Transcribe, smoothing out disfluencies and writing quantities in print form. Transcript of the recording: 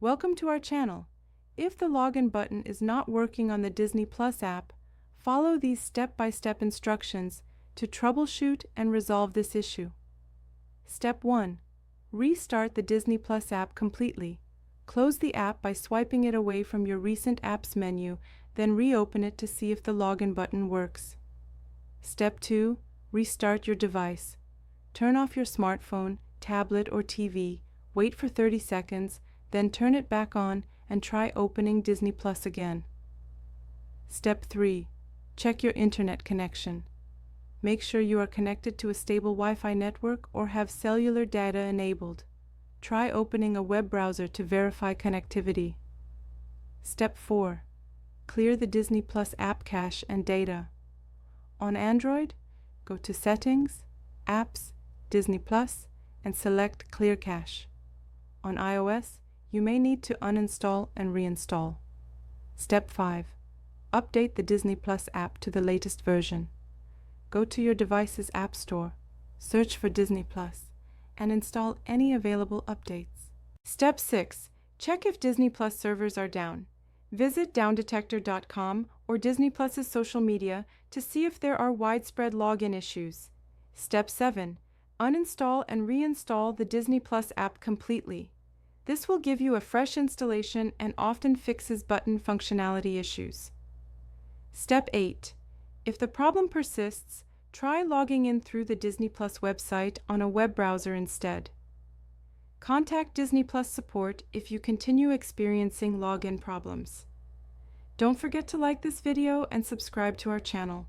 Welcome to our channel. If the login button is not working on the Disney Plus app, follow these step-by-step instructions to troubleshoot and resolve this issue. Step 1. Restart the Disney Plus app completely. Close the app by swiping it away from your recent apps menu, then reopen it to see if the login button works. Step 2. Restart your device. Turn off your smartphone, tablet, or TV, wait for 30 seconds, then turn it back on and try opening Disney Plus again. Step 3. Check your internet connection. Make sure you are connected to a stable Wi-Fi network or have cellular data enabled. Try opening a web browser to verify connectivity. Step 4. Clear the Disney Plus app cache and data. On Android, go to Settings, Apps, Disney Plus, and select Clear Cache. On iOS, you may need to uninstall and reinstall. Step 5. Update the Disney Plus app to the latest version. Go to your device's App Store, search for Disney Plus, and install any available updates. Step 6. Check if Disney Plus servers are down. Visit downdetector.com or Disney Plus's social media to see if there are widespread login issues. Step 7. Uninstall and reinstall the Disney Plus app completely. This will give you a fresh installation and often fixes button functionality issues. Step 8. If the problem persists, try logging in through the Disney Plus website on a web browser instead. Contact Disney Plus support if you continue experiencing login problems. Don't forget to like this video and subscribe to our channel.